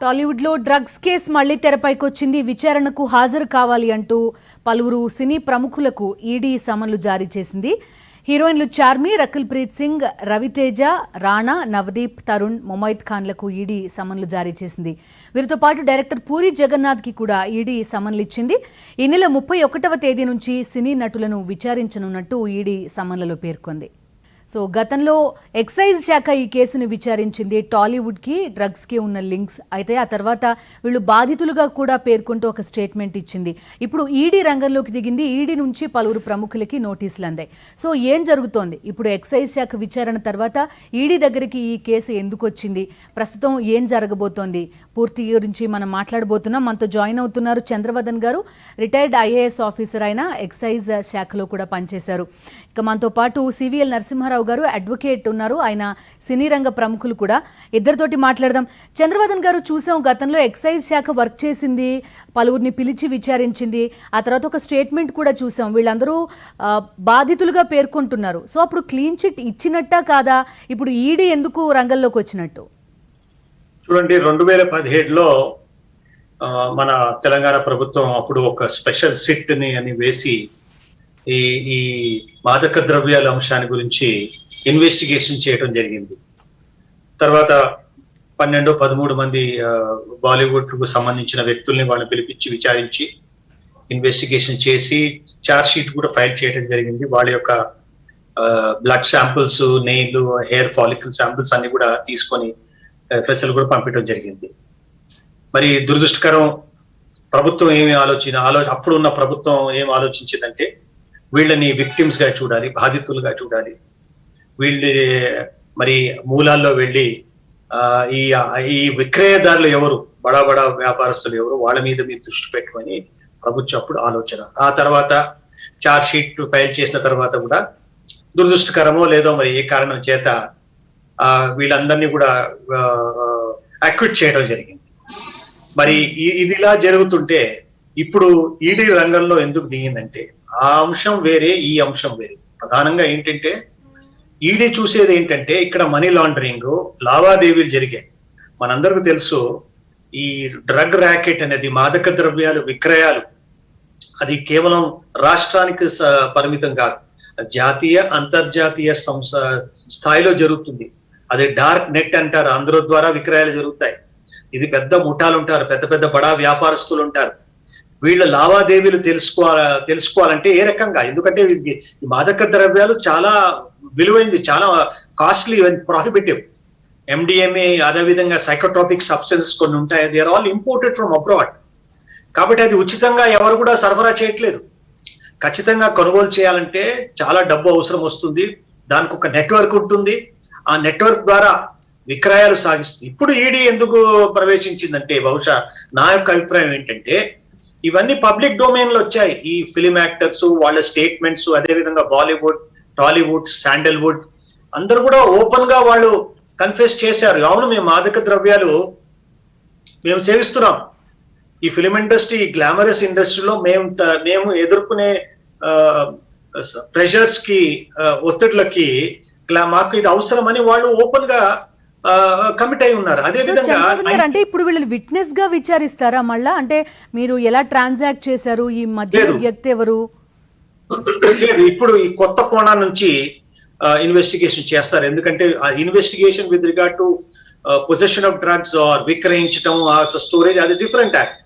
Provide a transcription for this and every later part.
టాలీవుడ్ లో drugs case మళ్లీ తెరపైకొచ్చింది. విచారణకు హాజరు కావాలి అంటూ పలువురు సినీ ప్రముఖులకు ఈడీ సమన్లు జారీ చేసింది. హీరోయిన్లు చార్మి, రకుల్ ప్రీత్ సింగ్, రవితేజ, రాణా, నవదీప్, తరుణ్, ముమైత్ ఖాన్లకు ఈడీ సమన్లు జారీ చేసింది. వీరితో పాటు డైరెక్టర్ పూరి జగన్నాథ్ కి కూడా ఈడీ సమన్లు ఇచ్చింది. ఈ నెల 31వ తేదీ నుంచి సినీ నటులను విచారించనున్నట్టు ఈడీ సమన్లలో పేర్కొంది. సో గతంలో ఎక్సైజ్ శాఖ ఈ కేసును విచారించింది. టాలీవుడ్కి డ్రగ్స్కి ఉన్న లింక్స్ అయితే ఆ తర్వాత వీళ్ళు బాధితులుగా కూడా పేర్కొంటూ ఒక స్టేట్మెంట్ ఇచ్చింది. ఇప్పుడు ఈడీ రంగంలోకి దిగింది. ఈడీ నుంచి పలువురు ప్రముఖులకి నోటీసులు అందాయి. సో ఏం జరుగుతోంది ఇప్పుడు? ఎక్సైజ్ శాఖ విచారణ తర్వాత ఈడీ దగ్గరికి ఈ కేసు ఎందుకు వచ్చింది, ప్రస్తుతం ఏం జరగబోతోంది, పూర్తి గురించి మనం మాట్లాడబోతున్నాం. మనతో జాయిన్ అవుతున్నారు చంద్రవదన్ గారు, రిటైర్డ్ ఐఏఎస్ ఆఫీసర్ అయిన ఎక్సైజ్ శాఖలో కూడా పనిచేశారు. ఇక మనతో పాటు సివిఎల్ నరసింహారావు గారు, అడ్వకేట్ ఉన్నారు, ఆయన సినీ రంగ ప్రముఖులు కూడా. ఇద్దరితోటి మాట్లాడదాం. చంద్రవదన్ గారు, చూసాం గతంలో ఎక్సైజ్ శాఖ వర్క్ చేసింది, పలువురిని పిలిచి విచారించింది, ఆ తర్వాత ఒక స్టేట్మెంట్ కూడా చూసాం. వీళ్ళందరూ బాధితులుగా పేర్కొంటున్నారు. సో అప్పుడు క్లీన్ చిట్ ఇచ్చినట్టా కాదా? ఇప్పుడు ఈడీ ఎందుకు రంగంలోకి వచ్చినట్టు? చూడండి, 2017లో మన తెలంగాణ ప్రభుత్వం అప్పుడు ఒక స్పెషల్ సిట్ అని వేసి ఈ మాదక ద్రవ్యాల అంశాన్ని గురించి ఇన్వెస్టిగేషన్ చేయడం జరిగింది. తర్వాత 12-13 మంది బాలీవుడ్ కు సంబంధించిన వ్యక్తుల్ని వాళ్ళని పిలిపించి విచారించి ఇన్వెస్టిగేషన్ చేసి చార్జ్ షీట్ కూడా ఫైల్ చేయడం జరిగింది. వాళ్ళ యొక్క blood samples, nail, hair follicle samples అన్ని కూడా తీసుకొని ఎఫ్ఎస్ఎల్ కూడా పంపించడం జరిగింది. మరి దురదృష్టకరం, ప్రభుత్వం అప్పుడు ఉన్న ప్రభుత్వం ఏం ఆలోచించిందంటే వీళ్ళని విక్టిమ్స్ గా చూడాలి, బాధితులుగా చూడాలి. వీళ్ళ మరి మూలాల్లో వెళ్ళి ఈ విక్రయదారులు ఎవరు, బడా బడా వ్యాపారస్తులు ఎవరు, వాళ్ళ మీద దృష్టి పెట్టుకొని ప్రభుత్వం అప్పుడు ఆలోచన. ఆ తర్వాత చార్జ్ షీట్ ఫైల్ చేసిన తర్వాత కూడా దురదృష్టకరమో లేదో మరి ఏ కారణం చేత వీళ్ళందరినీ కూడా అక్విట్ చేయడం జరిగింది. మరి ఇదిలా జరుగుతుంటే ఇప్పుడు ఈడీ రంగంలో ఎందుకు దిగిందంటే ఆ అంశం వేరే, ఈ అంశం వేరే. ప్రధానంగా ఏంటంటే ఈడీ చూసేది ఏంటంటే ఇక్కడ మనీ లాండరింగ్ లావాదేవీలు జరిగాయి. మనందరికీ తెలుసు, ఈ డ్రగ్ ర్యాకెట్ అనేది, మాదక ద్రవ్యాలు విక్రయాలు, అది కేవలం రాష్ట్రానికి పరిమితం కాదు, జాతీయ అంతర్జాతీయ స్థాయిలో జరుగుతుంది. అది డార్క్ నెట్ అంటారు, అందరూ ద్వారా విక్రయాలు జరుగుతాయి. ఇది పెద్ద ముఠాలు ఉంటారు, పెద్ద పెద్ద బడా వ్యాపారస్తులు ఉంటారు. వీళ్ళ లావాదేవీలు తెలుసుకోవాలంటే ఏ రకంగా, ఎందుకంటే ఈ మాదక ద్రవ్యాలు చాలా విలువైంది, చాలా కాస్ట్లీ, ప్రాహిబిటివ్. ఎండిఎంఏ, అదేవిధంగా సైకోట్రాపిక్ సబ్స్టెన్సెస్ కొన్ని ఉంటాయి. They are all imported from abroad. కాబట్టి అది ఉచితంగా ఎవరు కూడా సరఫరా చేయట్లేదు. ఖచ్చితంగా కొనుగోలు చేయాలంటే చాలా డబ్బు అవసరం వస్తుంది. దానికి ఒక నెట్వర్క్ ఉంటుంది. ఆ నెట్వర్క్ ద్వారా విక్రయాలు సాగిస్తుంది. ఇప్పుడు ఈడీ ఎందుకు ప్రవేశించిందంటే, బహుశా నా యొక్క అభిప్రాయం ఏంటంటే, ఇవన్నీ పబ్లిక్ డొమైన్ లో వచ్చాయి. ఈ ఫిలిం యాక్టర్స్ వాళ్ళ స్టేట్మెంట్స్, అదేవిధంగా బాలీవుడ్, టాలీవుడ్, శాండల్వుడ్ అందరూ కూడా ఓపెన్ గా వాళ్ళు కన్ఫెస్ చేశారు, అవును మేము మాదక ద్రవ్యాలు మేము సేవిస్తున్నాం. ఈ ఫిలిం ఇండస్ట్రీ, ఈ గ్లామరస్ ఇండస్ట్రీలో మేము ఎదుర్కొనే ప్రెషర్స్ కి, ఒత్తిడిలకి మాకు ఇది అవసరమని వాళ్ళు ఓపెన్ గా కమిట్ అయి ఉన్నారు. అదే విధంగా అంటే ఇప్పుడు వీళ్ళని విట్నెస్ గా విచారిస్తారా మళ్ళా? అంటే మీరు ఎలా ట్రాన్సాక్ట్ చేశారు, ఈ మధ్య వ్యక్తి ఎవరు? ఇప్పుడు ఈ కొత్త కోణం నుంచి ఇన్వెస్టిగేషన్ చేస్తారు. ఎందుకంటే investigation with regard to possession of drugs or విక్రయించడం, స్టోరేజ్, అది డిఫరెంట్ యాక్ట్.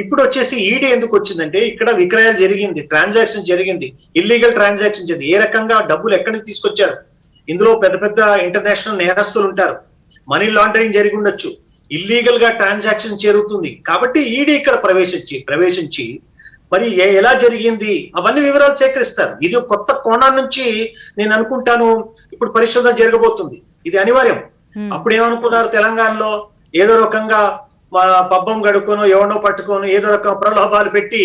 ఇప్పుడు వచ్చేసి ఈడీ ఎందుకు వచ్చిందంటే ఇక్కడ విక్రయాలు జరిగింది, ట్రాన్సాక్షన్ జరిగింది, ఇల్లీగల్ ట్రాన్సాక్షన్ జరిగింది. ఏ రకంగా డబ్బులు ఎక్కడి నుంచి తీసుకొచ్చారు? ఇందులో పెద్ద పెద్ద ఇంటర్నేషనల్ నేరస్తులు ఉంటారు, మనీ లాండరింగ్ జరిగి ఉండొచ్చు, ఇల్లీగల్ గా ట్రాన్సాక్షన్ జరుగుతుంది. కాబట్టి ఈడీ ఇక్కడ ప్రవేశించి మరి ఎలా జరిగింది అవన్నీ వివరాలు సేకరిస్తారు. ఇది కొత్త కోణం నుంచి నేను అనుకుంటాను ఇప్పుడు పరిశోధన జరగబోతుంది. ఇది అనివార్యం. అప్పుడు ఏమనుకున్నారు, తెలంగాణలో ఏదో రకంగా పబ్బం గడుకోను, ఎవడో పట్టుకోను, ఏదో రకం ప్రలోభాలు పెట్టి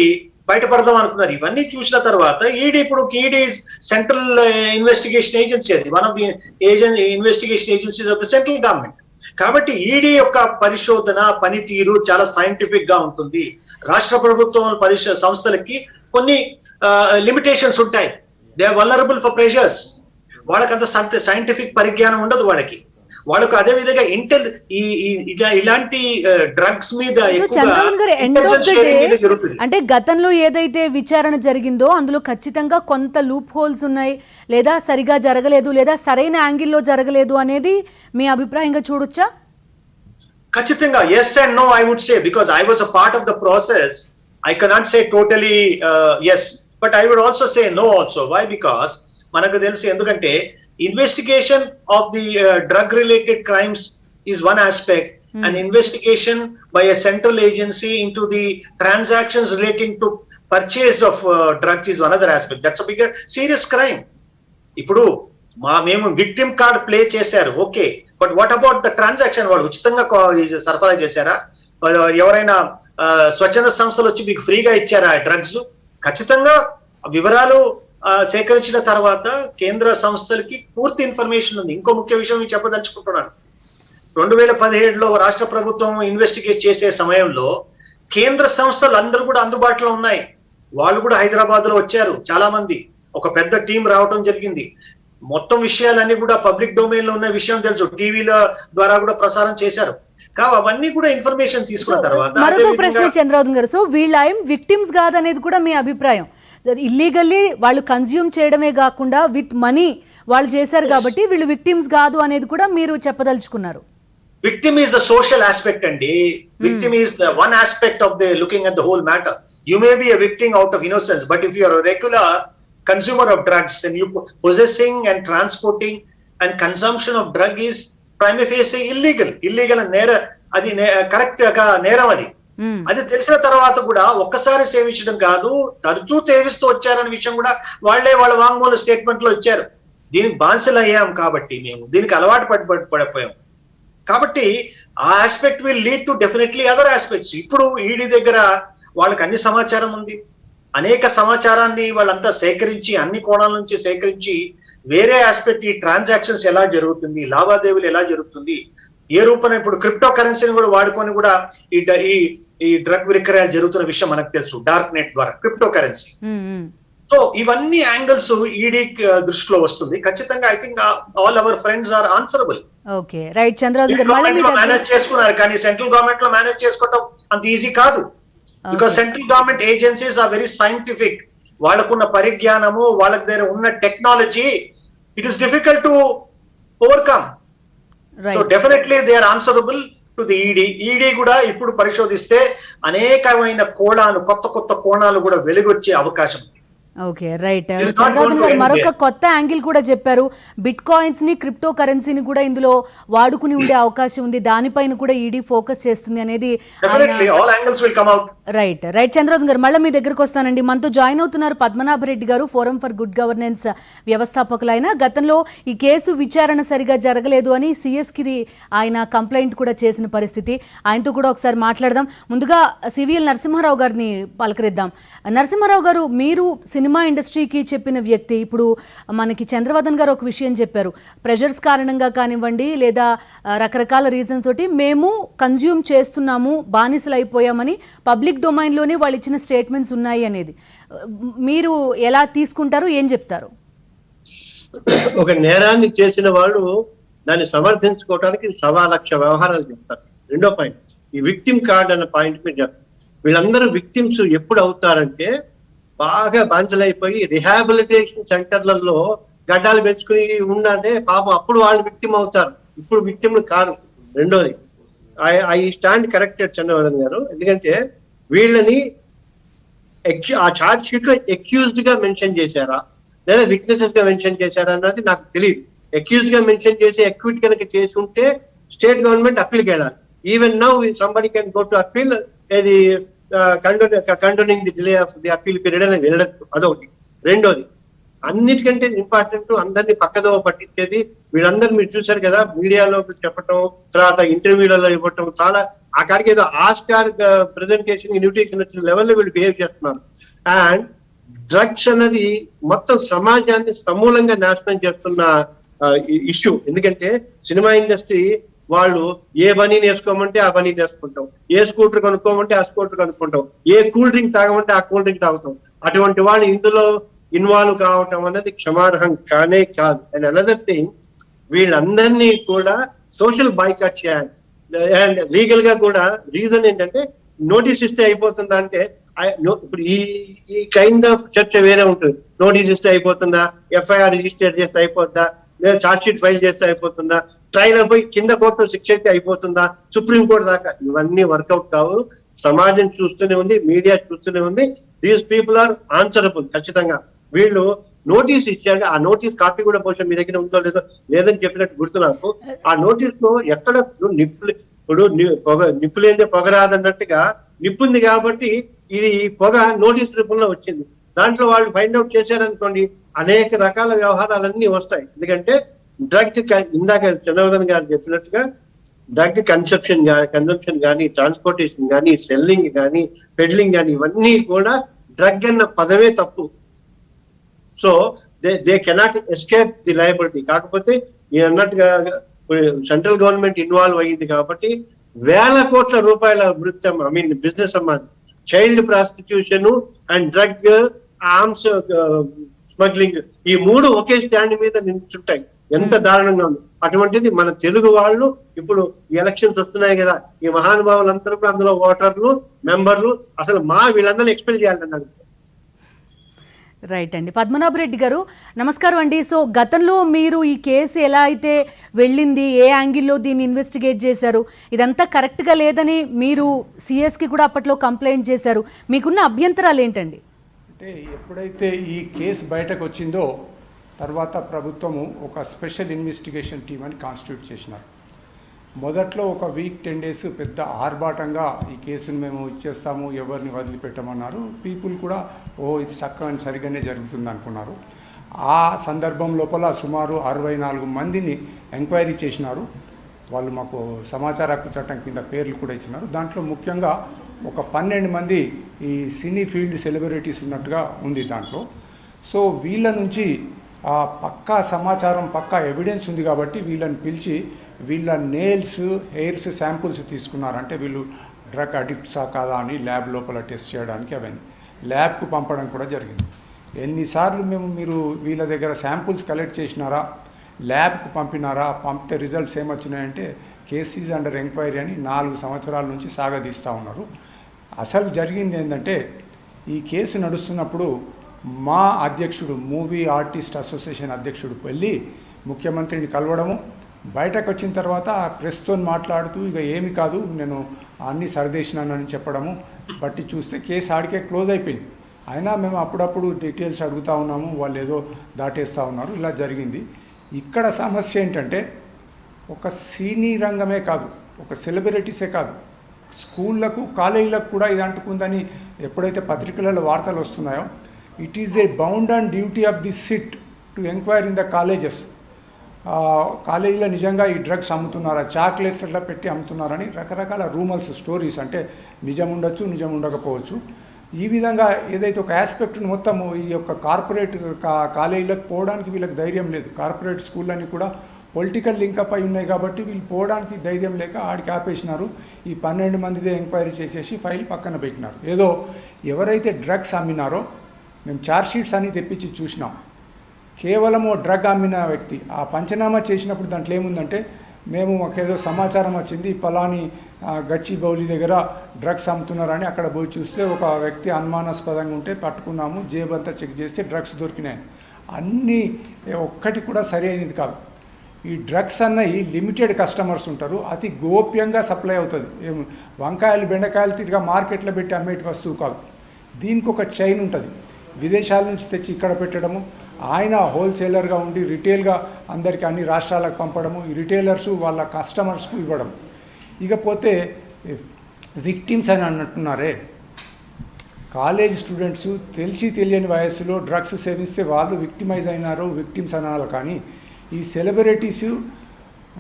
బయటపడదాం అనుకున్నారు. ఇవన్నీ చూసిన తర్వాత ఈడీ సెంట్రల్ ఇన్వెస్టిగేషన్ ఏజెన్సీ, అది one of the investigation agencies of the central government. కాబట్టి ఈడీ యొక్క పరిశోధన పనితీరు చాలా సైంటిఫిక్ గా ఉంటుంది. రాష్ట్ర ప్రభుత్వం సంస్థలకి కొన్ని లిమిటేషన్స్ ఉంటాయి. They are vulnerable for pressures. వాళ్ళకంత సైంటిఫిక్ పరిజ్ఞానం ఉండదు వాళ్ళకి. వాళ్ళకు అదే విధంగా ఇలాంటి డ్రగ్స్ మీద సో ఎక్కువగా చంద్రబాబు గారు end of intelligence the day sharing మీద జరుగుతుంది. అంటే గతంలో ఏదైతే విచారణ జరిగిందో అందులో ఖచ్చితంగా కొంత లూప్ హోల్స్ ఉన్నాయి, లేదా సరిగా జరగలేదు, లేదా సరైన యాంగిల్లో జరగలేదు అనేది మీ అభిప్రాయంగా చూడొచ్చా? ఖచ్చితంగా yes and no I would say, because I was a part of the process. I cannot say totally yes, but I would also say no also. Why? Because మనకు తెలుసు, ఎందుకంటే investigation of the drug related crimes is one aspect, and investigation by a central agency into the transactions relating to purchase of drugs is another aspect. That's a bigger serious crime. ఇప్పుడు మేము victim card play చేశారు, okay, but what about the transaction? వాళ్ళు ఉచితంగా సరఫరా చేశారా? ఎవరైనా స్వచ్ఛంద సంస్థలు వచ్చి మీకు ఫ్రీగా ఇచ్చారా డ్రగ్స్? ఖచ్చితంగా వివరాలు సేకరించిన తర్వాత కేంద్ర సంస్థలకి పూర్తి ఇన్ఫర్మేషన్ ఉంది. ఇంకో ముఖ్య విషయం మీకు చెప్పదలుచుకుంటున్నాను. 2017లో రాష్ట్ర ప్రభుత్వం ఇన్వెస్టిగేట్ చేసే సమయంలో కేంద్ర సంస్థలు అందరూ కూడా అందుబాటులో ఉన్నాయి. వాళ్ళు కూడా హైదరాబాద్ లో వచ్చారు, చాలా మంది, ఒక పెద్ద టీం రావడం జరిగింది. మొత్తం విషయాలన్నీ కూడా పబ్లిక్ డొమైన్ లో ఉన్న విషయం తెలుసు, టీవీల ద్వారా కూడా ప్రసారం చేశారు. అవన్నీ కూడా ఇన్ఫర్మేషన్ తీసుకున్న తర్వాత మరొక ప్రశ్న చంద్రబాబు గారు, సో వీళ్ళ విక్టిమ్స్ కాదనేది కూడా మీ అభిప్రాయం? ఇల్లీగల్లీ వాళ్ళు కన్జ్యూమ్ చేయడమే కాకుండా విత్ మనీ వాళ్ళు చేశారు కాబట్టి వీళ్ళు విక్టిమ్స్ కాదు అనేది కూడా మీరు చెప్పదలుచుకున్నారు? Victim is the social aspect, and victim is the one aspect of the looking at the whole matter. You may be a victim out of innocence, but if you are a regular consumer of drugs, then you possessing and transporting and consumption of drug is prima facie illegal. Illegal and nera adi correct ga neram adi. అది తెలిసిన తర్వాత కూడా ఒక్కసారి సేవించడం కాదు, తరచూ సేవిస్తూ వచ్చారనే విషయం కూడా వాళ్ళ వాంగ్మూల స్టేట్మెంట్ లో ఇచ్చారు. దీనికి బానిసలు అయ్యాం కాబట్టి, మేము దీనికి అలవాటు పడిపోయాం కాబట్టి ఆ aspect will lead to definitely other aspects. ఇప్పుడు ఈడీ దగ్గర వాళ్ళకి అన్ని సమాచారం ఉంది, అనేక సమాచారాన్ని వాళ్ళంతా సేకరించి, అన్ని కోణాల నుంచి సేకరించి, వేరే ఆస్పెక్ట్ ఈ ట్రాన్సాక్షన్స్ ఎలా జరుగుతుంది, లావాదేవీలు ఎలా జరుగుతుంది, ఏ రూపంలో ఇప్పుడు క్రిప్టో కరెన్సీని కూడా వాడుకొని కూడా ఈ డ్రగ్ విక్రయాలు జరుగుతున్న విషయం మనకు తెలుసు, డార్క్ నెట్ ద్వారా క్రిప్టో కరెన్సీ. సో ఇవన్నీ యాంగిల్స్ ఈడీ దృష్టిలో వస్తుంది. ఖచ్చితంగా I think all our friends are answerable. Okay, right. Chandrababu గారు మేనేజ్ చేసుకున్నారు, కానీ సెంట్రల్ గవర్నమెంట్ లో మేనేజ్ చేసుకోవడం అంత ఈజీ కాదు. Because central government agencies are very scientific. వాళ్ళకున్న పరిజ్ఞానము, వాళ్ళకి దగ్గర ఉన్న technology, it is difficult to overcome. So definitely they are answerable to the ED. ED కూడా ఇప్పుడు పరిశోధిస్తే అనేకమైన కోణాలు, కొత్త కోణాలు కూడా వెలుగొచ్చే అవకాశం ఉంది. Okay, right. చంద్రబాబు గారు మరొక కొత్త యాంగిల్ కూడా చెప్పారు, బిట్ కాయిన్స్ ని, క్రిప్టో కరెన్సీని కూడా ఇందులో వాడుకుని ఉండే అవకాశం ఉంది, దానిపైన కూడా ఈడీ ఫోకస్ చేస్తుంది అనేది. రైట్. చంద్రబాబు గారు మళ్ళీ మీ దగ్గరకు వస్తానండి. మనతో జాయిన్ అవుతున్నారు పద్మనాభరెడ్డి గారు, ఫోరం ఫర్ గుడ్ గవర్నెన్స్ వ్యవస్థాపకులైన. గతంలో ఈ కేసు విచారణ సరిగా జరగలేదు అని సిఎస్కి ఆయన కంప్లైంట్ కూడా చేసిన పరిస్థితి. ఆయనతో కూడా ఒకసారి మాట్లాడదాం. ముందుగా సివిఎల్ నరసింహారావు గారిని పలకరిద్దాం. నరసింహారావు గారు, మీరు సినిమా ఇండస్ట్రీకి చెప్పిన వ్యక్తి, ఇప్పుడు మనకి చంద్రవర్ధన్ గారు ఒక విషయం చెప్పారు, ప్రెషర్స్ కారణంగా కానివ్వండి, లేదా రకరకాల రీజన్స్ తోటి మేము కన్జ్యూమ్ చేస్తున్నాము, బానిసలు అయిపోయామని పబ్లిక్ డొమైన్లోనే వాళ్ళు ఇచ్చిన స్టేట్మెంట్స్ ఉన్నాయి అనేది మీరు ఎలా తీసుకుంటారు, ఏం చెప్తారు? ఒక నేరాన్ని చేసిన వాళ్ళు దాన్ని సమర్థించుకోవడానికి 1,00,000 వ్యవహారాలు చెప్తారు. రెండో పాయింట్, ఈ విక్టిమ్ కార్డ్ అన్న పాయింట్ మీద చెప్తారు. వీళ్ళందరూ విక్టిమ్స్ ఎప్పుడు అవుతారంటే, బాగా బానిసలైపోయి రిహాబిలిటేషన్ సెంటర్లలో గడ్డాలు పెంచుకుని ఉండంటే పాపం అప్పుడు వాళ్ళు విక్టిమ్ అవుతారు. ఇప్పుడు విక్టిమ్లు కాదు. రెండోది, ఐ స్టాండ్ కరెక్టెడ్ చంద్రబాబు గారు, ఎందుకంటే వీళ్ళని ఆ ఛార్జ్ షీట్ లో అక్యూజ్డ్ గా మెన్షన్ చేశారా లేదా విట్నెసెస్ గా మెన్షన్ చేశారా అన్నది నాకు తెలియదు. అక్యూజ్డ్ గా మెన్షన్ చేసి అక్విట్ కనుక చేసి ఉంటే స్టేట్ గవర్నమెంట్ అప్పీల్కి వెళ్ళాలి. Even now somebody can go to appeal, ఇది condoning the delay of the appeal period అని వెళ్ళచ్చు. అదొకటి. రెండోది, అన్నిటికంటే ఇంపార్టెంట్, అందరినీ పక్కదోవ పట్టించేది వీళ్ళందరూ మీరు చూశారు కదా, మీడియాలో చెప్పటం, తర్వాత ఇంటర్వ్యూలలో ఇవ్వటం, చాలా ఆ కాడికి ఏదో ఆస్కార్ ప్రెజెంటేషన్ ఇన్విటేషన్ వచ్చిన లెవెల్లో వీళ్ళు బిహేవ్ చేస్తున్నారు. అండ్ డ్రగ్స్ అన్నది మొత్తం సమాజాన్ని సమూలంగా నాశనం చేస్తున్న ఇష్యూ. ఎందుకంటే సినిమా ఇండస్ట్రీ వాళ్ళు ఏ బనీని వేసుకోమంటే ఆ బనీని వేసుకుంటాం, ఏ స్కూటర్ కొనుక్కోమంటే ఆ స్కూటర్ కొనుక్కుంటాం, ఏ కూల్ డ్రింక్ తాగమంటే ఆ కూల్ డ్రింక్ తాగుతాం. అటువంటి వాళ్ళు ఇందులో ఇన్వాల్వ్ కావటం అనేది క్షమార్హం కానే కాదు. అండ్ అనదర్ థింగ్, వీళ్ళందరినీ కూడా సోషల్ బాయ్కాట్ చేయాలి. అండ్ లీగల్ గా కూడా రీజన్ ఏంటంటే నోటీస్ ఇస్తే అయిపోతుందా అంటే ఇప్పుడు ఈ కైండ్ ఆఫ్ చర్చ వేరే ఉంటుంది. నోటీస్ ఇస్తే అయిపోతుందా, ఎఫ్ఐఆర్ రిజిస్టర్ చేస్తే అయిపోతుందా, లేదా ఛార్జ్ షీట్ ఫైల్ చేస్తే అయిపోతుందా, ట్రయల్ పోయి కింద కోర్టులో శిక్ష అయితే అయిపోతుందా, సుప్రీంకోర్టు దాకా ఇవన్నీ వర్కౌట్ కావు. సమాజం చూస్తూనే ఉంది, మీడియా చూస్తూనే ఉంది. These people are answerable. ఖచ్చితంగా వీళ్ళు నోటీస్ ఇచ్చారు. ఆ నోటీస్ కాపీ కూడా బహుశా మీ దగ్గర ఉందో లేదో లేదని చెప్పినట్టు గుర్తు నాకు. ఆ నోటీస్ లో ఎక్కడ నిప్పు లేదే పొగ రాదన్నట్టుగా నిప్పుంది కాబట్టి ఇది పొగ నోటీస్ రూపంలో వచ్చింది. దాంట్లో వాళ్ళు ఫైండ్ అవుట్ చేశారనుకోండి అనేక రకాల వ్యవహారాలన్నీ వస్తాయి. ఎందుకంటే డ్రగ్ ఇందాక చంద్రవర్ధన్ గారు చెప్పినట్టుగా డ్రగ్ కన్సంప్షన్ కానీ, ట్రాన్స్పోర్టేషన్ కానీ, సెల్లింగ్ కానీ, పెడ్లింగ్ కానీ ఇవన్నీ కూడా డ్రగ్ అన్న పదమే తప్పు. So they cannot escape the liability. కాకపోతే నేను అన్నట్టుగా సెంట్రల్ గవర్నమెంట్ ఇన్వాల్వ్ అయ్యింది కాబట్టి వేల కోట్ల రూపాయల బిజినెస్ అమ్మా. Child prostitution and drug, arms smuggling ఈ మూడు ఒకే స్టాండ్ మీద నిల్చుంటాయి. ఎంత దారుణంగా ఉంది. అటువంటిది మన తెలుగు వాళ్ళు ఇప్పుడు ఎలక్షన్స్ వస్తున్నాయి కదా, ఈ మహానుభావులందరూ కూడా అందులో ఓటర్లు, మెంబర్లు, అసలు వీళ్ళందరినీ ఎక్స్పెల్ చేయాలన్నారు. రైట్ అండి. పద్మనాభరెడ్డి గారు నమస్కారం అండి. సో గతంలో మీరు ఈ కేసు ఎలా అయితే వెళ్ళింది, ఏ యాంగిల్లో దీన్ని ఇన్వెస్టిగేట్ చేశారు, ఇదంతా కరెక్ట్గా లేదని మీరు సిఎస్కి కూడా అప్పట్లో కంప్లైంట్ చేశారు. మీకున్న అభ్యంతరాలు ఏంటండి? అంటే ఎప్పుడైతే ఈ కేసు బయటకు వచ్చిందో తర్వాత ప్రభుత్వము ఒక స్పెషల్ ఇన్వెస్టిగేషన్ టీమ్ అని కాన్స్టిట్యూట్ చేసినారు. మొదట్లో ఒక వీక్ 10 days పెద్ద ఆర్భాటంగా ఈ కేసును మేము ఇచ్చేస్తాము, ఎవరిని వదిలిపెట్టమన్నారు. పీపుల్ కూడా ఇది సరిగానే జరుగుతుంది అనుకున్నారు. ఆ సందర్భం లోపల సుమారు 64 మందిని ఎంక్వైరీ చేసినారు. వాళ్ళు మాకు సమాచార హక్కు చట్టం కింద పేర్లు కూడా ఇచ్చినారు. దాంట్లో ముఖ్యంగా ఒక 12 మంది ఈ సినీ ఫీల్డ్ సెలబ్రిటీస్ ఉన్నట్టుగా ఉంది దాంట్లో. సో వీళ్ళ నుంచి పక్కా సమాచారం, పక్కా ఎవిడెన్స్ ఉంది కాబట్టి వీళ్ళని పిలిచి వీళ్ళ నెయిల్స్, హెయిర్స్ శాంపుల్స్ తీసుకున్నారు. అంటే వీళ్ళు డ్రగ్ అడిక్ట్సా కాదా అని ల్యాబ్ లోపల టెస్ట్ చేయడానికి అవన్నీ ల్యాబ్కు పంపడం కూడా జరిగింది. ఎన్నిసార్లు మీరు వీళ్ళ దగ్గర శాంపుల్స్ కలెక్ట్ చేసినారా, ల్యాబ్కు పంపినారా, పంపితే రిజల్ట్స్ ఏమొచ్చినాయంటే కేసు ఈజ్ అండర్ ఎంక్వైరీ అని 4 సంవత్సరాల నుంచి సాగదీస్తూ ఉన్నారు. అసలు జరిగింది ఏంటంటే ఈ కేసు నడుస్తున్నప్పుడు మా అధ్యక్షుడు, మూవీ ఆర్టిస్ట్ అసోసియేషన్ అధ్యక్షుడు వెళ్ళి ముఖ్యమంత్రిని కలవడము, బయటకు వచ్చిన తర్వాత ప్రెస్తో మాట్లాడుతూ ఇక ఏమి కాదు నేను అన్నీ సరిదేసినానని చెప్పడము, బట్టి చూస్తే కేసు ఆడికే క్లోజ్ అయిపోయింది. అయినా మేము అప్పుడప్పుడు డీటెయిల్స్ అడుగుతూ ఉన్నాము, వాళ్ళు ఏదో దాటేస్తూ ఉన్నారు. ఇలా జరిగింది. ఇక్కడ సమస్య ఏంటంటే ఒక సినీ రంగమే కాదు, ఒక సెలబ్రిటీసే కాదు, స్కూళ్ళకు, కాలేజీలకు కూడా ఇది అంటుకుందని ఎప్పుడైతే పత్రికలలో వార్తలు వస్తున్నాయో, it is a bound and duty of the SIT to enquire in the colleges. కాలేజీలో నిజంగా ఈ డ్రగ్స్ అమ్ముతున్నారా, చాక్లెట్లలో పెట్టి అమ్ముతున్నారని రకరకాల రూమర్స్, స్టోరీస్, అంటే నిజం ఉండొచ్చు, నిజం ఉండకపోవచ్చు. ఈ విధంగా ఏదైతే ఒక ఆస్పెక్ట్ని మొత్తము ఈ యొక్క కార్పొరేట్ కాలేజీలకు పోవడానికి వీళ్ళకి ధైర్యం లేదు. కార్పొరేట్ స్కూళ్ళని కూడా పొలిటికల్ లింకప్ అయి ఉన్నాయి కాబట్టి వీళ్ళు పోవడానికి ధైర్యం లేక ఆడికి ఆపేసినారు. ఈ 12 మందిదే ఎంక్వైరీ చేసేసి ఫైల్ పక్కన పెట్టినారు. ఏదో ఎవరైతే డ్రగ్స్ అమ్మినారో మేము ఛార్జ్ షీట్స్ అని తెప్పించి చూసినాం. కేవలం ఓ డ్రగ్ అమ్మిన వ్యక్తి ఆ పంచనామా చేసినప్పుడు దాంట్లో ఏముందంటే, మేము మాకేదో సమాచారం వచ్చింది పలాని గచ్చిబౌలి దగ్గర డ్రగ్స్ అమ్ముతున్నారని అక్కడ పోయి చూస్తే ఒక వ్యక్తి అనుమానాస్పదంగా ఉంటే పట్టుకున్నాము, జేబంతా చెక్ చేస్తే డ్రగ్స్ దొరికినాయి. అన్నీ ఒక్కటి కూడా సరి అయినది కాదు. ఈ డ్రగ్స్ అన్నవి లిమిటెడ్ కస్టమర్స్ ఉంటారు, అతి గోప్యంగా సప్లై అవుతుంది. వంకాయలు, బెండకాయలు తిరిగా మార్కెట్లో పెట్టి అమ్మేటి వస్తువు కాదు. దీనికి ఒక చైన్ ఉంటుంది. విదేశాల నుంచి తెచ్చి ఇక్కడ పెట్టడము, ఆయన హోల్సేలర్గా ఉండి రిటైల్గా అందరికీ అన్ని రాష్ట్రాలకు పంపడము, ఈ రిటైలర్సు వాళ్ళ కస్టమర్స్కు ఇవ్వడం. ఇకపోతే విక్టిమ్స్ అని అంటున్నారే, కాలేజ్ స్టూడెంట్స్ తెలిసి తెలియని వయస్సులో డ్రగ్స్ సేవిస్తే వాళ్ళు విక్టిమైజ్ అయినారు, విక్టిమ్స్ అనాలి. కానీ ఈ సెలబ్రిటీస్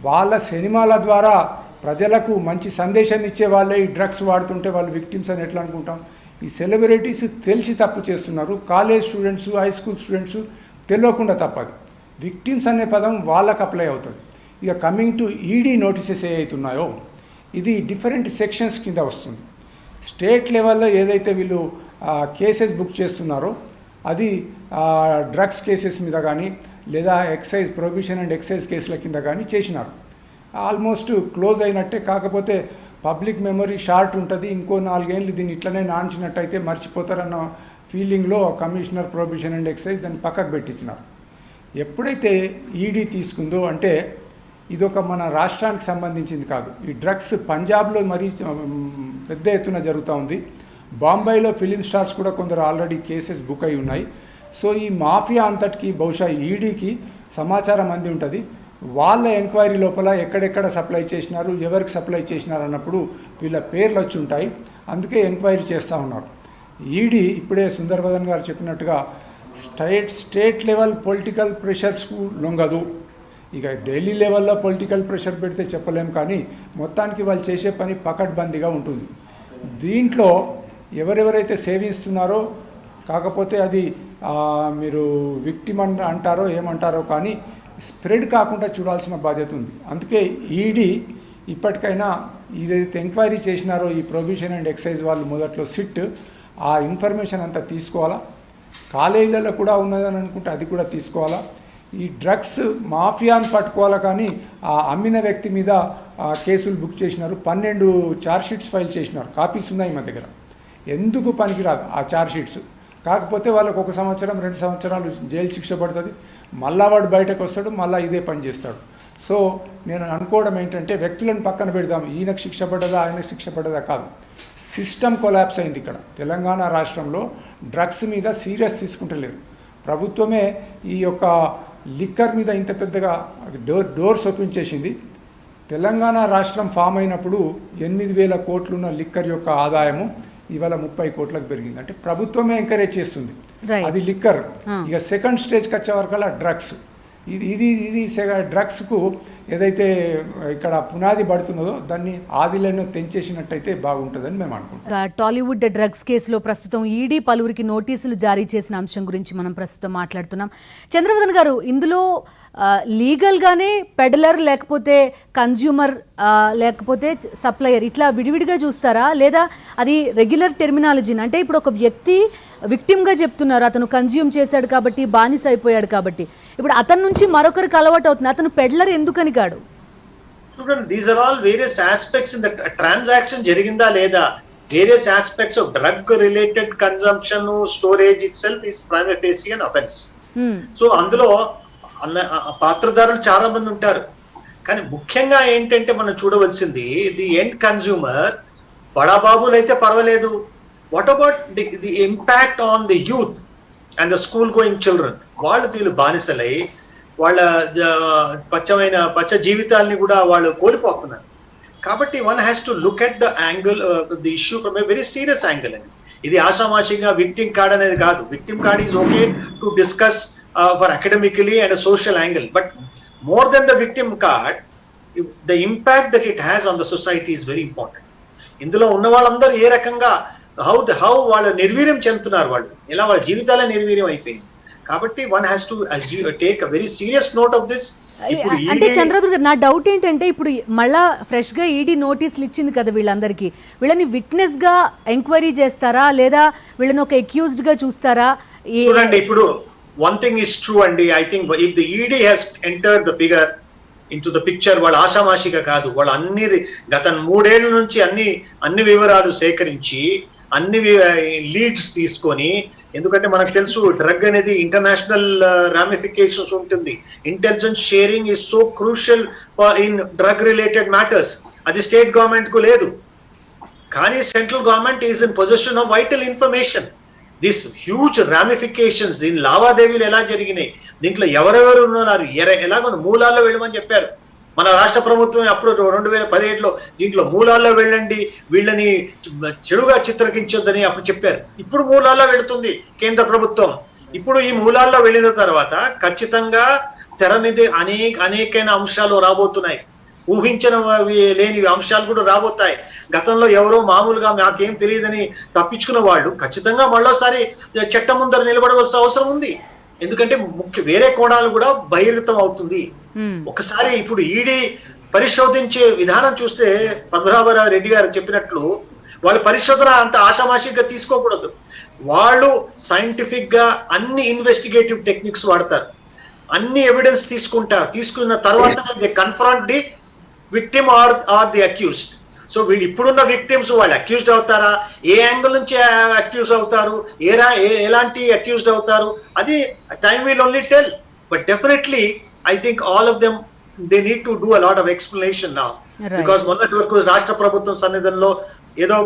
వాళ్ళ సినిమాల ద్వారా ప్రజలకు మంచి సందేశం ఇచ్చే వాళ్ళే ఈ డ్రగ్స్ వాడుతుంటే వాళ్ళు విక్టిమ్స్ అని ఎట్లా అనుకుంటాం? ఈ సెలబ్రిటీస్ తెలిసి తప్పు చేస్తున్నారు, college students, high school students తెలియకుండా తప్పదు. విక్టిమ్స్ అనే పదం వాళ్ళకు అప్లై అవుతుంది. ఇక కమింగ్ టు ఈడీ నోటీసెస్ ఏవైతున్నాయో ఇది డిఫరెంట్ సెక్షన్స్ కింద వస్తుంది. స్టేట్ లెవెల్లో ఏదైతే వీళ్ళు కేసెస్ బుక్ చేస్తున్నారో అది డ్రగ్స్ కేసెస్ మీద కానీ లేదా ఎక్సైజ్ ప్రొహిబిషన్ అండ్ ఎక్సైజ్ కేసుల కింద కానీ చేసినారు. ఆల్మోస్ట్ క్లోజ్ అయినట్టే. కాకపోతే పబ్లిక్ మెమరీ షార్ట్ ఉంటుంది, ఇంకో 4 ఏళ్ళు దీన్ని ఇట్లనే నాంచినట్టయితే మర్చిపోతారన్న ఫీలింగ్లో కమిషనర్ ప్రొహిబిషన్ అండ్ ఎక్సైజ్ దాన్ని పక్కకు పెట్టించినారు. ఎప్పుడైతే ఈడీ తీసుకుందో అంటే ఇదొక మన రాష్ట్రానికి సంబంధించింది కాదు. ఈ డ్రగ్స్ పంజాబ్లో మరీ పెద్ద ఎత్తున జరుగుతూ ఉంది. బాంబేలో ఫిలిం స్టార్స్ కూడా కొందరు ఆల్రెడీ కేసెస్ బుక్ అయి ఉన్నాయి. సో ఈ మాఫియా అంతటికి బహుశా ఈడీకి సమాచారం అంది ఉంటుంది. వాళ్ళ ఎంక్వైరీ లోపల ఎక్కడెక్కడ సప్లై చేసినారు, ఎవరికి సప్లై చేసినారు అన్నప్పుడు వీళ్ళ పేర్లు వచ్చి ఉంటాయి. అందుకే ఎంక్వైరీ చేస్తూ ఉన్నారు. ఈడీ ఇప్పుడే సుందర్వదన్ గారు చెప్పినట్టుగా స్టేట్ లెవెల్ పొలిటికల్ ప్రెషర్స్కు లొంగదు. ఇక ఢిల్లీ లెవెల్లో పొలిటికల్ ప్రెషర్ పెడితే చెప్పలేం, కానీ మొత్తానికి వాళ్ళు చేసే పని పకడ్బందీగా ఉంటుంది. దీంట్లో ఎవరెవరైతే సేవిస్తున్నారో, కాకపోతే అది మీరు విక్టిమ్ అంటారో ఏమంటారో కానీ స్ప్రెడ్ కాకుండా చూడాల్సిన బాధ్యత ఉంది. అందుకే ఈడీ ఇప్పటికైనా ఏదైతే ఎంక్వైరీ చేసినారో ఈ ప్రొహిబిషన్ అండ్ ఎక్సైజ్ వాళ్ళు మొదట్లో సిట్ ఆ ఇన్ఫర్మేషన్ అంతా తీసుకోవాలా. కాలేజీలలో కూడా ఉన్నదని అనుకుంటే అది కూడా తీసుకోవాలా. ఈ డ్రగ్స్ మాఫియాను పట్టుకోవాలా, కానీ ఆ అమ్మిన వ్యక్తి మీద కేసులు బుక్ చేసినారు. 12 ఛార్జ్షీట్స్ ఫైల్ చేసినారు. కాపీస్ ఉన్నాయి మా దగ్గర. ఎందుకు పనికిరాదు ఆ ఛార్జ్షీట్స్. కాకపోతే వాళ్ళకు 1 సంవత్సరం 2 సంవత్సరాలు జైలు శిక్ష పడుతుంది. మళ్ళా వాడు బయటకు వస్తాడు, మళ్ళీ ఇదే పని చేస్తాడు. సో నేను అనుకోవడం ఏంటంటే వ్యక్తులను పక్కన పెడదాం, ఈయనకు శిక్ష పడ్డదా ఆయనకు శిక్ష పడ్డదా కాదు. సిస్టమ్ కొలాప్స్ అయింది ఇక్కడ. తెలంగాణ రాష్ట్రంలో డ్రగ్స్ మీద సీరియస్ తీసుకుంటలేరు. ప్రభుత్వమే ఈ యొక్క లిక్కర్ మీద ఇంత పెద్దగా డోర్స్ ఓపెన్ చేసింది. తెలంగాణ రాష్ట్రం ఫామ్ అయినప్పుడు 8,000 కోట్లున్న లిక్కర్ యొక్క ఆదాయము ఇవాళ 30 కోట్లకు పెరిగింది. అంటే ప్రభుత్వమే ఎంకరేజ్ చేస్తుంది. అది లిక్కర్. ఇక సెకండ్ స్టేజ్కి వచ్చే వరకల్లా డ్రగ్స్. ఇది డ్రగ్స్కు ఏదైతే ఇక్కడ పునాది పడుతున్నదో దాన్ని ఆదిలను తెంచేసినట్టయితే బాగుంటుందని మేము అనుకుంటున్నాం. టాలీవుడ్ డ్రగ్స్ కేసులో ప్రస్తుతం ఈడీ పలువురికి నోటీసులు జారీ చేసిన అంశం గురించి మనం ప్రస్తుతం మాట్లాడుతున్నాం. చంద్రవదన్ గారు, ఇందులో లీగల్గానే పెడలర్ లేకపోతే కన్జ్యూమర్ లేకపోతే సప్లయర్ ఇట్లా విడివిడిగా చూస్తారా, లేదా అది రెగ్యులర్ టెర్మినాలజీని? అంటే ఇప్పుడు ఒక వ్యక్తి విక్టిమ్గా చెప్తున్నారు, అతను కన్జ్యూమ్ చేశాడు కాబట్టి బానిస అయిపోయాడు కాబట్టి. ఇప్పుడు అతని నుంచి మరొకరికి అలవాటు అవుతుంది, అతను పెడ్లర్ ఎందుకని కాడు? చూడండి, these are all various aspects in the transaction జరిగిందా లేదా. Various aspects of drug related consumption, storage itself is prima facie an offence. సో అందులో పాత్రధారులు చాలా మంది ఉంటారు. కానీ ముఖ్యంగా ఏంటంటే మనం చూడవలసింది ది ఎండ్ కన్జ్యూమర్. బడాబాబులు అయితే పర్వాలేదు, what about the impact on the youth and the school going children? వాళ్ళు వీళ్ళు బానిసలై వాళ్ళ పచ్చ జీవితాలని కూడా వాళ్ళు కోల్పోతున్నారు. కాబట్టి one has to look at the angle the issue from a very serious angle అండి. ఇది ఆషామాషిగా విక్టిమ్ కార్డ్ అనేది కాదు. Victim card is okay to discuss for academically and social angle, but more than the victim card, the impact that it has on the society is very important. ఇందులో ఉన్న వాళ్ళందరూ ఏ రకంగా how వాళ్ళు నిర్వీర్యం చెందుతున్నారు, వాళ్ళు ఎలా వాళ్ళ జీవితాలే నిర్వీర్యం అయిపోయింది. కాబట్టి one has to take a very serious note of this. అంటే చంద్రదుర్గ, నా డౌట్ ఏంటంటే ఇప్పుడు మళ్ళా ఫ్రెష్ గా ఈడీ నోటీసులు ఇచ్చింది కదా వీళ్ళందరికీ, వీళ్ళని విట్నెస్ గా ఎంక్వైరీ చేస్తారా లేదా వీళ్ళని ఒక అక్యూజ్డ్ గా చూస్తారా? చూడండి, ఇప్పుడు వన్ థింగ్ ఇస్ ట్రూ అండి. I think if the ED has entered the figure into the picture, వాళ్ళు ఆషామాషిగా కాదు, వాళ్ళు అన్ని గత 3 ఏళ్ల నుంచి అన్ని వివరాలు సేకరించి అన్ని లీడ్స్ తీసుకొని, ఎందుకంటే మనకు తెలుసు డ్రగ్ అనేది ఇంటర్నేషనల్ రామిఫికేషన్స్ ఉంటుంది. Intelligence sharing is so crucial in drug related matters. అది స్టేట్ గవర్నమెంట్ కు లేదు, కానీ central government is in position of vital information. This huge ramifications, దీని లావాదేవీలు ఎలా జరిగినాయి, దీంట్లో ఎవరెవరు ఉన్నారు, ఎలాగో మూలాల్లో వెళ్ళమని చెప్పారు మన రాష్ట్ర ప్రభుత్వం అప్పుడు 2017లో. దీంట్లో మూలాల్లో వెళ్ళండి, వీళ్ళని చెడుగా చిత్రకించొద్దని అప్పుడు చెప్పారు. ఇప్పుడు మూలాల్లో వెళుతుంది కేంద్ర ప్రభుత్వం. ఇప్పుడు ఈ మూలాల్లో వెళ్ళిన తర్వాత ఖచ్చితంగా తెర మీద అనేకైన అంశాలు రాబోతున్నాయి. ఊహించిన లేని అంశాలు కూడా రాబోతాయి. గతంలో ఎవరో మామూలుగా మాకేం తెలియదని తప్పించుకున్న వాళ్ళు ఖచ్చితంగా మళ్ళోసారి చట్టం ముందర నిలబడవలసిన అవసరం ఉంది. ఎందుకంటే వేరే కోణాలు కూడా బహిర్గతం అవుతుంది. ఒకసారి ఇప్పుడు ఈడీ పరిశోధించే విధానం చూస్తే పద్మనాభరావు రెడ్డి గారు చెప్పినట్లు వాళ్ళ పరిశోధన అంత ఆషామాషిగా తీసుకోకూడదు. వాళ్ళు సైంటిఫిక్ గా అన్ని ఇన్వెస్టిగేటివ్ టెక్నిక్స్ వాడతారు, అన్ని ఎవిడెన్స్ తీసుకున్న తర్వాత they confront the victim are the accused. So వీళ్ళు ఇప్పుడున్న విక్టిమ్స్ వాళ్ళు అక్యూజ్డ్ అవుతారా, ఏ యాంగిల్ నుంచి అక్యూజ్ అవుతారు, ఎలాంటి అక్యూజ్డ్ అవుతారు, అది time will only tell. But definitely I think all of them they need to do a lot of explanation now. Because మొన్నటి వరకు రాష్ట్ర ప్రభుత్వం సన్నిధంలో ఏదో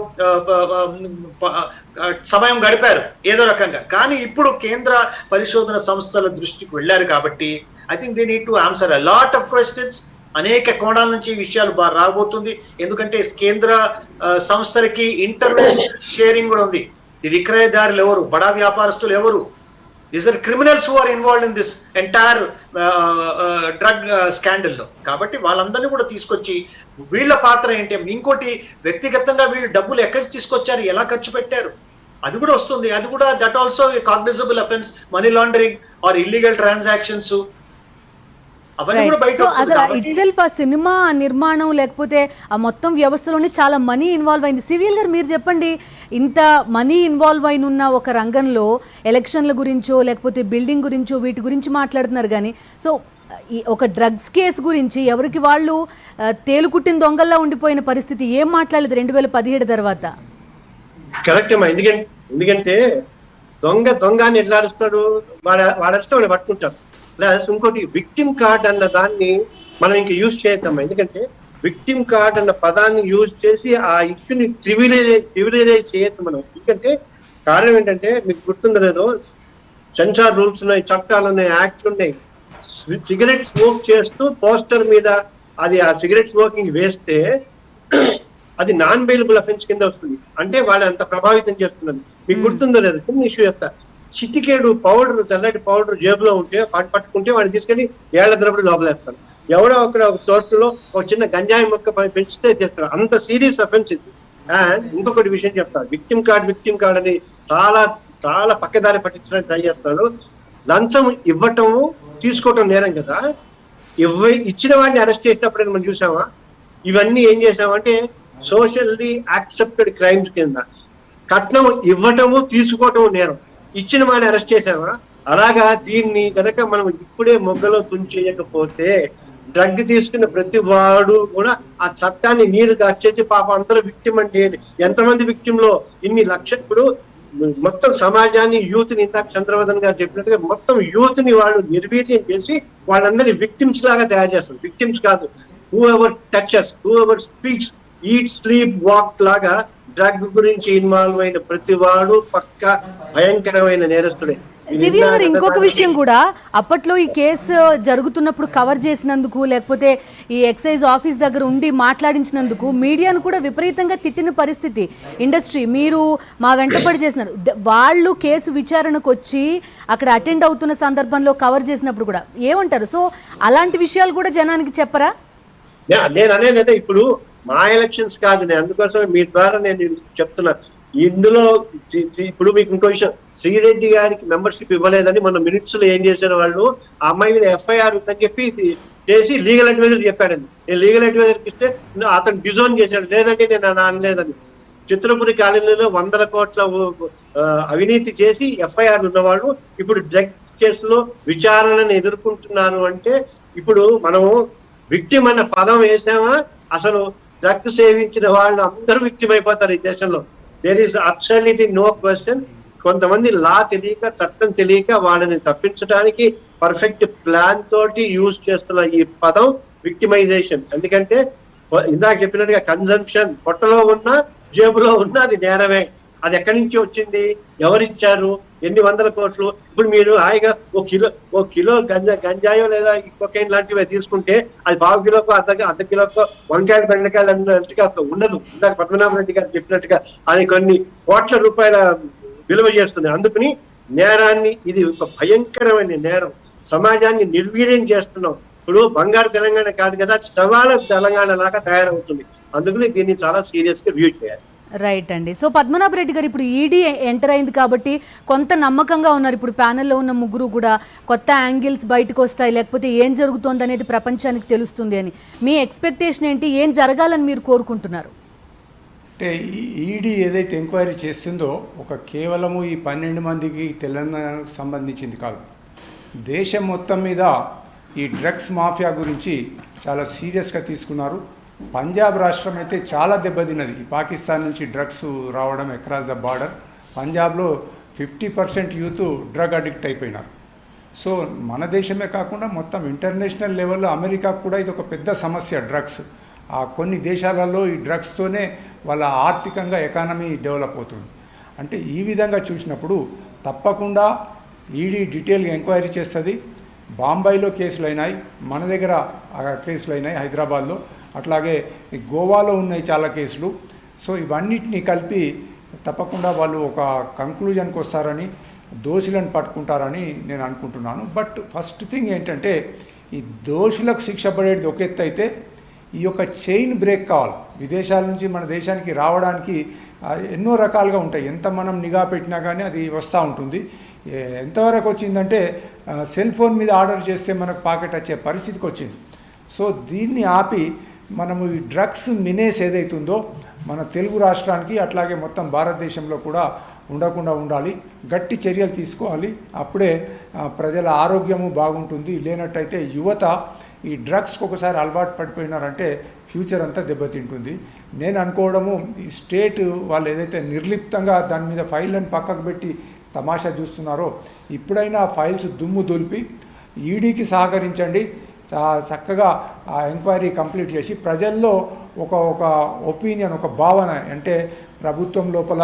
సమయం గడిపారు ఏదో రకంగా, కానీ ఇప్పుడు కేంద్ర పరిశోధన సంస్థల దృష్టికి వెళ్ళారు కాబట్టి I think they need to answer a lot of questions. అనేక కోణాల నుంచి విషయాలు రాబోతుంది, ఎందుకంటే కేంద్ర సంస్థలకి ఇంటర్నెట్ షేరింగ్ కూడా ఉంది. ఈ విక్రయదారులు ఎవరు, బడా వ్యాపారస్తులు ఎవరు, these are criminals who are involved in this entire drug scandal లో. కాబట్టి వాళ్ళందరినీ కూడా తీసుకొచ్చి వీళ్ళ పాత్ర ఏంటి, ఇంకోటి వ్యక్తిగతంగా వీళ్ళు డబ్బులు ఎక్కడి తీసుకొచ్చారు, ఎలా ఖర్చు పెట్టారు, అది కూడా వస్తుంది. అది కూడా that also cognizable offence, money laundering or illegal transactions. So అసలు ఇట్ సెల్ఫ్ ఆ సినిమా నిర్మాణం లేకపోతే ఆ మొత్తం వ్యవస్థలోనే చాలా మనీ ఇన్వాల్వ్ అయింది. సివిల్ గారు మీరు చెప్పండి, ఇంత మనీ ఇన్వాల్వ్ అయిన ఉన్న ఒక రంగంలో ఎలక్షన్ల గురించో లేకపోతే బిల్డింగ్ గురించో వీటి గురించి మాట్లాడుతున్నారు, కానీ సో ఈ ఒక డ్రగ్స్ కేసు గురించి ఎవరికి వాళ్ళు తేలుకుట్టిన దొంగల్లా ఉండిపోయిన పరిస్థితి. ఏం మాట్లాడలేదు 2017 తర్వాత. కరెక్ట్ అమ్మా, ఎందుకంటే దొంగ అని ఎట్లా అరుస్తాడు, వాడరిస్తే వాళ్ళు పట్టుకుంటారు. ప్లస్ ఇంకోటి విక్టిమ్ కార్డ్ అన్న దాన్ని మనం ఇంకా యూజ్ చేద్దాం. ఎందుకంటే విక్టిమ్ కార్డ్ అన్న పదాన్ని యూజ్ చేసి ఆ ఇష్యూని ప్రివిలేజ్ చేయొద్దు మనం. ఎందుకంటే కారణం ఏంటంటే మీకు గుర్తుందో లేదో, సెన్సార్ రూల్స్ ఉన్నాయి, చట్టాలు ఉన్నాయి, యాక్ట్లు ఉన్నాయి. సిగరెట్ స్మోక్ చేస్తూ పోస్టర్ మీద అది ఆ సిగరెట్ స్మోకింగ్ వేస్తే అది నాన్ బెయిలబుల్ అఫెన్స్ కింద వస్తుంది. అంటే వాళ్ళు అంత ప్రభావితం చేస్తున్నారు. మీకు గుర్తుందో లేదు, చిన్న ఇష్యూ చెప్తా. చిటికేడు పౌడర్, తెల్లటి పౌడర్ జేబులో ఉంటే పట్టుకుంటే వాడిని తీసుకెళ్లి ఏళ్ల తరబడి లోపలేస్తారు. ఎవడో ఒక తోటలో ఒక చిన్న గంజాయి మొక్క పెంచితే చేస్తారు. అంత సీరియస్ అఫెన్స్ ఇది. అండ్ ఇంకొకటి విషయం చెప్తాను, విక్టిమ్ కార్డ్ అని చాలా చాలా పక్కదారి పట్టించడానికి ట్రై చేస్తాడు. లంచం ఇవ్వటము తీసుకోవటం నేరం కదా. ఇచ్చిన వాడిని అరెస్ట్ చేసినప్పుడు మనం చూసామా? ఇవన్నీ ఏం చేసామంటే సోషల్లీ యాక్సెప్టెడ్ క్రైమ్స్ కింద. కట్నం ఇవ్వటము తీసుకోవటము నేరం, ఇచ్చిన వాడిని అరెస్ట్ చేసామా? అలాగా దీన్ని కనుక మనం ఇప్పుడే మొగ్గలో తుంచేయకపోతే డ్రగ్ తీసుకున్న ప్రతి వాడు కూడా ఆ చట్టాన్ని నీరు కాచేసి పాప అందరూ విక్టిమ్ అంటే ఎంతమంది విక్టిమ్ లో ఇన్ని లక్షలు. ఇప్పుడు మొత్తం సమాజాన్ని, యూత్ ని, ఇందాక చంద్రవర్ధన్ గారు చెప్పినట్టుగా మొత్తం యూత్ ని వాళ్ళు నిర్వీర్యం చేసి వాళ్ళందరినీ విక్టిమ్స్ లాగా తయారు చేస్తారు. విక్టిమ్స్ కాదు, who ever touches, who ever speaks, eat, sleep, walk లాగా డ్రగ్ గురించి ఇన్వాల్వ్ అయిన ప్రతి వాడు పక్క భయంకరమైన నేరస్తుడే. సివిల్ గారు ఇంకొక విషయం కూడా, అప్పట్లో ఈ కేసు జరుగుతున్నప్పుడు కవర్ చేసినందుకు లేకపోతే ఈ ఎక్సైజ్ ఆఫీస్ దగ్గర ఉండి మాట్లాడించినందుకు మీడియాను కూడా విపరీతంగా తిట్టిన పరిస్థితి ఇండస్ట్రీ. మీరు మా వెంటపడి చేసినారు, వాళ్ళు కేసు విచారణకు వచ్చి అక్కడ అటెండ్ అవుతున్న సందర్భంలో కవర్ చేసినప్పుడు కూడా ఏమంటారు? సో అలాంటి విషయాలు కూడా జనానికి చెప్పరా? నేను అనేది అయితే ఇప్పుడు మా ఎలక్షన్స్ కాదు, నేను అందుకోసం మీ ద్వారా నేను చెప్తున్నా. ఇందులో ఇప్పుడు మీకు ఇంకో విషయం, శ్రీరెడ్డి గారికి మెంబర్షిప్ ఇవ్వలేదని మన మినిట్స్ లో ఏం చేశారు వాళ్ళు, ఆ అమ్మాయి మీద ఎఫ్ఐఆర్ ఉందని చెప్పి చేసి లీగల్ అడ్వైజర్ చెప్పాడండి. నేను లీగల్ అడ్వైజర్కి ఇస్తే అతను డిజోన్ చేశాడు, లేదంటే నేను అనలేదని. చిత్రపురి కాలనీలో 100 కోట్ల అవినీతి చేసి ఎఫ్ఐఆర్ ఉన్నవాళ్ళు ఇప్పుడు డ్రగ్ కేసులో విచారణను ఎదుర్కొంటున్నారు. అంటే ఇప్పుడు మనము విక్టిమ్ అన్న పదం వేసామా, అసలు డ్రగ్ సేవించిన వాళ్ళు అందరూ విక్టిమ్ అయిపోతారు ఈ దేశంలో. There is absolutely no question. కొంతమంది లా తెలియక, చట్టం తెలియక వాళ్ళని తప్పించడానికి పర్ఫెక్ట్ ప్లాన్ తోటి యూజ్ చేస్తున్న ఈ పదం విక్టిమైజేషన్. ఎందుకంటే ఇందాక చెప్పినట్టుగా కన్జంప్షన్ పొట్టలో ఉన్నా జేబులో ఉన్నా అది నేరమే. అది ఎక్కడి నుంచి వచ్చింది, ఎవరిచ్చారు, ఎన్ని 100 కోట్లు. ఇప్పుడు మీరు హాయిగా ఒక కిలో గంజాయో లేదా కొకైన్ లాంటివి తీసుకుంటే అది 1/2 కిలోకో అర్ధ కిలోకో వంకాయలు బెండకాయలు అన్నట్టుగా ఉండదు. ఇందాక పద్మనాభరెడ్డి గారు చెప్పినట్టుగా అది కొన్ని కోట్ల రూపాయల విలువ చేస్తుంది. అందుకని నేరాన్ని, ఇది ఒక భయంకరమైన నేరం, సమాజాన్ని నిర్వీర్యం చేస్తున్నాం. ఇప్పుడు బంగారు తెలంగాణ కాదు కదా, సవాల తెలంగాణ లాగా తయారవుతుంది. అందుకని దీన్ని చాలా సీరియస్ గా వ్యూ చేయాలి. రైట్ అండి. సో పద్మనాభ రెడ్డి గారు, ఇప్పుడు ఈడీ ఎంటర్ అయింది కాబట్టి కొంత నమ్మకంగా ఉన్నారు. ఇప్పుడు ప్యానెల్లో ఉన్న ముగ్గురు కూడా కొత్త యాంగిల్స్ బయటకు వస్తాయి, లేకపోతే ఏం జరుగుతోంది అనేది ప్రపంచానికి తెలుస్తుంది అని. మీ ఎక్స్పెక్టేషన్ ఏంటి, ఏం జరగాలని మీరు కోరుకుంటున్నారు? అంటే ఈడీ ఏదైతే ఎంక్వైరీ చేస్తుందో ఒక కేవలము ఈ 12 మందికి తెలంగాణకు సంబంధించింది కాదు, దేశం మొత్తం మీద ఈ డ్రగ్స్ మాఫియా గురించి చాలా సీరియస్గా తీసుకున్నారు. పంజాబ్ రాష్ట్రం అయితే చాలా దెబ్బతిన్నది. ఈ పాకిస్తాన్ నుంచి డ్రగ్స్ రావడం అక్రాస్ ద బార్డర్. పంజాబ్లో 50% యూత్ డ్రగ్ అడిక్ట్ అయిపోయినారు. సో మన దేశమే కాకుండా మొత్తం ఇంటర్నేషనల్ లెవెల్లో అమెరికాకు కూడా ఇది ఒక పెద్ద సమస్య డ్రగ్స్. కొన్ని దేశాలలో ఈ డ్రగ్స్తోనే వాళ్ళ ఆర్థికంగా ఎకానమీ డెవలప్ అవుతుంది. అంటే ఈ విధంగా చూసినప్పుడు తప్పకుండా ఈడీ డీటెయిల్గా ఎంక్వైరీ చేస్తుంది. బాంబేలో కేసులు అయినాయి, మన దగ్గర కేసులు అయినాయి హైదరాబాద్లో, అట్లాగే గోవాలో ఉన్నాయి చాలా కేసులు. సో ఇవన్నిటిని కలిపి తప్పకుండా వాళ్ళు ఒక కంక్లూజన్కి వస్తారని, దోషులను పట్టుకుంటారని నేను అనుకుంటున్నాను. బట్ ఫస్ట్ థింగ్ ఏంటంటే ఈ దోషులకు శిక్ష పడేది ఒక ఎత్తు అయితే ఈ యొక్క చైన్ బ్రేక్ కావాలి. విదేశాల నుంచి మన దేశానికి రావడానికి ఎన్నో రకాలుగా ఉంటాయి. ఎంత మనం నిఘా పెట్టినా కానీ అది వస్తూ ఉంటుంది. ఎంతవరకు వచ్చిందంటే సెల్ ఫోన్ మీద ఆర్డర్ చేస్తే మనకు పాకెట్ వచ్చే పరిస్థితికి వచ్చింది. సో దీన్ని ఆపి మనము ఈ డ్రగ్స్ మినేస్ ఏదైతుందో మన తెలుగు రాష్ట్రానికి అట్లాగే మొత్తం భారతదేశంలో కూడా ఉండకుండా ఉండాలి. గట్టి చర్యలు తీసుకోవాలి. అప్పుడే ప్రజల ఆరోగ్యము బాగుంటుంది. లేనట్టయితే యువత ఈ డ్రగ్స్కి ఒకసారి అలవాటు పడిపోయినారంటే ఫ్యూచర్ అంతా దెబ్బతింటుంది. నేను అనుకోవడము ఈ స్టేట్ వాళ్ళు ఏదైతే నిర్లిప్తంగా దాని మీద ఫైళ్ళని పక్కకు పెట్టి తమాషా చూస్తున్నారో ఇప్పుడైనా ఫైల్స్ దుమ్ము దులిపి ఈడీకి సహకరించండి. చక్కగా ఆ ఎంక్వైరీ కంప్లీట్ చేసి ప్రజల్లో ఒక ఒపీనియన్, ఒక భావన అంటే ప్రభుత్వం లోపల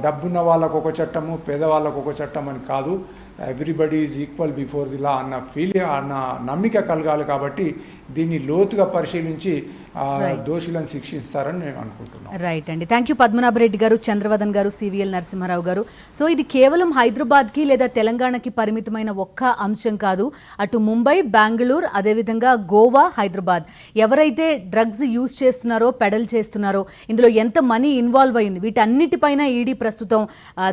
డబ్బున్న వాళ్ళకు ఒక చట్టము, పేదవాళ్ళకు ఒక చట్టం అని కాదు, everybody is equal before the law అన్న అన్న నమ్మిక కలగాలి. కాబట్టి దీన్ని లోతుగా పరిశీలించి దోషులను శిక్షిస్తారని నేను అనుకుంటున్నాను. రైట్ అండి. థ్యాంక్ యూ పద్మనాభరెడ్డి గారు, చంద్రవదన్ గారు, సివిఎల్ నరసింహారావు గారు. సో ఇది కేవలం హైదరాబాద్కి లేదా తెలంగాణకి పరిమితమైన ఒక్క అంశం కాదు. అటు ముంబై, బెంగళూరు, అదేవిధంగా గోవా, హైదరాబాద్ ఎవరైతే డ్రగ్స్ యూజ్ చేస్తున్నారో, పెడల్ చేస్తున్నారో, ఇందులో ఎంత మనీ ఇన్వాల్వ్ అయింది, వీటన్నిటిపైన ఈడీ ప్రస్తుతం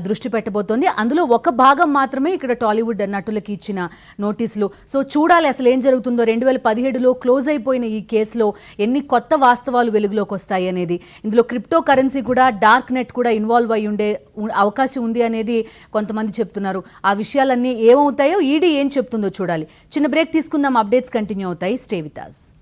దృష్టి పెట్టబోతోంది. అందులో ఒక భాగం మాత్రమే ఇక్కడ టాలీవుడ్ నటులకి ఇచ్చిన నోటీసులు. సో చూడాలి అసలు ఏం జరుగుతుందో. 2017లో క్లోజ్ అయిపోయిన ఈ కేసులో ఎన్ని కొత్త వాస్తవాలు వెలుగులోకి వస్తాయి అనేది. ఇందులో క్రిప్టో కరెన్సీ కూడా, డార్క్ నెట్ కూడా ఇన్వాల్వ్ అయి ఉండే అవకాశం ఉంది అనేది కొంతమంది చెప్తున్నారు. ఆ విషయాలన్నీ ఏమవుతాయో, ఈడీ ఏం చెప్తుందో చూడాలి. చిన్న బ్రేక్ తీసుకుందాం. అప్డేట్స్ కంటిన్యూ అవుతాయి. Stay with us.